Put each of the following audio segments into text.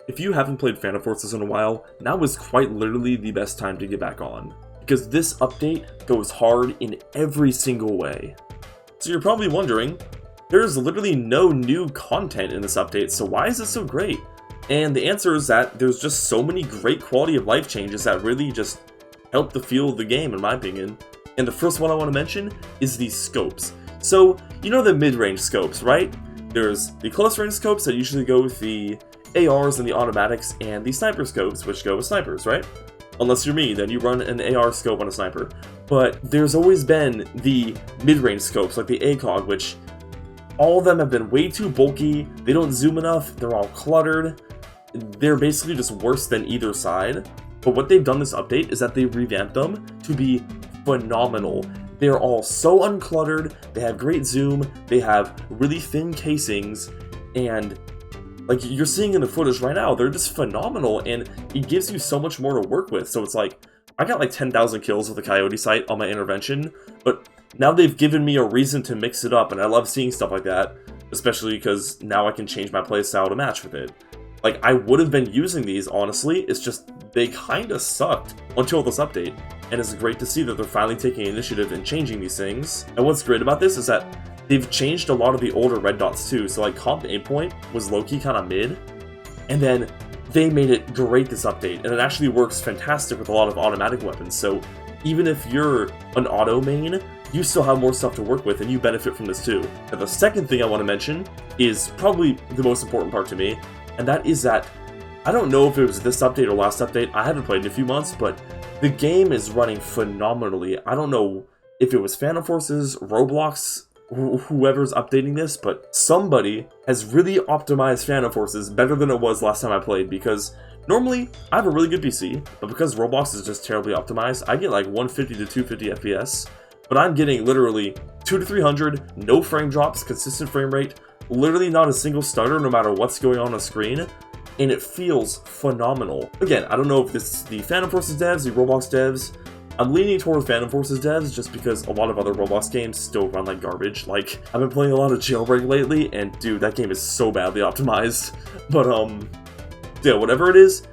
If you haven't played Phantom Forces in a while, now is quite literally the best time to get back on, because this update goes hard in every single way. So you're probably wondering, there's literally no new content in this update, so why is it so great? And the answer is that there's just so many great quality of life changes that really just help the feel of the game, in my opinion. And the first one I want to mention is these scopes. So, you know the mid-range scopes, right? There's the close-range scopes that usually go with the ARs and the automatics, and the sniper scopes, which go with snipers, right? Unless you're me, then you run an AR scope on a sniper. But there's always been the mid-range scopes, like the ACOG, which all of them have been way too bulky, they don't zoom enough, they're all cluttered, they're basically just worse than either side. But what they've done this update is that they've revamped them to be phenomenal. They're all so uncluttered, they have great zoom, they have really thin casings, and like you're seeing in the footage right now, they're just phenomenal, and it gives you so much more to work with. So it's like, I got like 10,000 kills with the Coyote sight on my intervention, but now they've given me a reason to mix it up, and I love seeing stuff like that, especially because now I can change my playstyle to match with it. Like, I would have been using these, honestly, it's just they kinda sucked until this update, and it's great to see that they're finally taking initiative and changing these things. And what's great about this is that they've changed a lot of the older red dots too, so like comp aim point was low-key kinda mid, and then they made it great this update, and it actually works fantastic with a lot of automatic weapons, so even if you're an auto main, you still have more stuff to work with, and you benefit from this too. Now the second thing I want to mention is probably the most important part to me, and that is that, I don't know if it was this update or last update, I haven't played in a few months, but the game is running phenomenally. I don't know if it was Phantom Forces, Roblox, whoever's updating this, but somebody has really optimized Phantom Forces better than it was last time I played, because normally I have a really good PC, but because Roblox is just terribly optimized, I get like 150 to 250 FPS, but I'm getting literally 200 to 300, no frame drops, consistent frame rate, literally not a single stutter no matter what's going on the screen, and it feels phenomenal. Again, I don't know if this is the Phantom Forces devs, the Roblox devs. I'm leaning towards Phantom Forces devs just because a lot of other Roblox games still run like garbage. Like, I've been playing a lot of Jailbreak lately, and dude, that game is so badly optimized. But, yeah, whatever it is,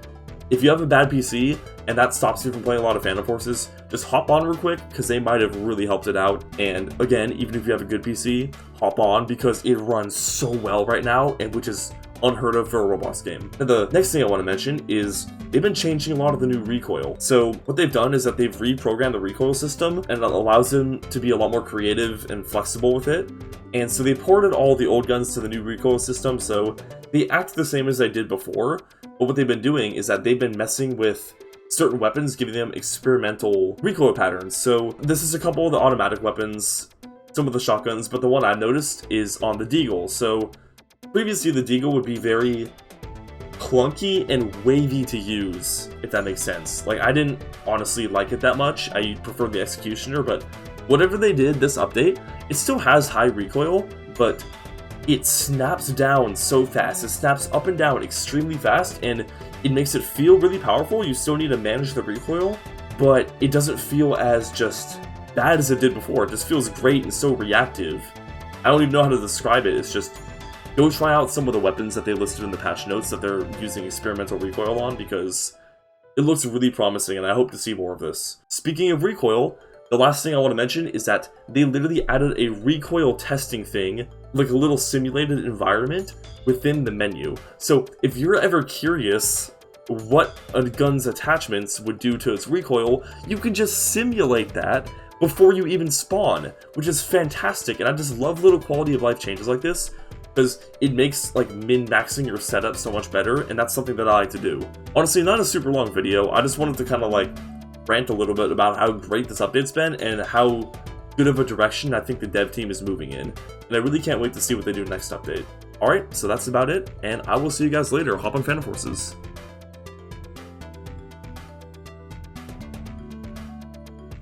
if you have a bad PC and that stops you from playing a lot of Phantom Forces, just hop on real quick, because they might have really helped it out. And again, even if you have a good PC, hop on, because it runs so well right now, and which is unheard of for a Roblox game. And the next thing I want to mention is they've been changing a lot of the new recoil. So what they've done is that they've reprogrammed the recoil system, and it allows them to be a lot more creative and flexible with it. And so they ported all the old guns to the new recoil system, so they act the same as they did before, but what they've been doing is that they've been messing with certain weapons, giving them experimental recoil patterns. So this is a couple of the automatic weapons, some of the shotguns, but the one I've noticed is on the Deagle. So previously the Deagle would be very clunky and wavy to use, if that makes sense. Like, I didn't honestly like it that much, I preferred the Executioner, but whatever they did this update, it still has high recoil, but it snaps down so fast. It snaps up and down extremely fast, and it makes it feel really powerful. You still need to manage the recoil, but it doesn't feel as just bad as it did before. It just feels great and so reactive. I don't even know how to describe it. It's just, go try out some of the weapons that they listed in the patch notes that they're using experimental recoil on, because it looks really promising, and I hope to see more of this. Speaking of recoil, the last thing I want to mention is that they literally added a recoil testing thing, like a little simulated environment within the menu. So if you're ever curious what a gun's attachments would do to its recoil, you can just simulate that before you even spawn, which is fantastic, and I just love little quality of life changes like this, because it makes like min-maxing your setup so much better, and that's something that I like to do. Honestly, not a super long video, I just wanted to kind of like rant a little bit about how great this update's been and how good of a direction I think the dev team is moving in, and I really can't wait to see what they do next update. Alright, so that's about it, and I will see you guys later. Hop on Phantom Forces.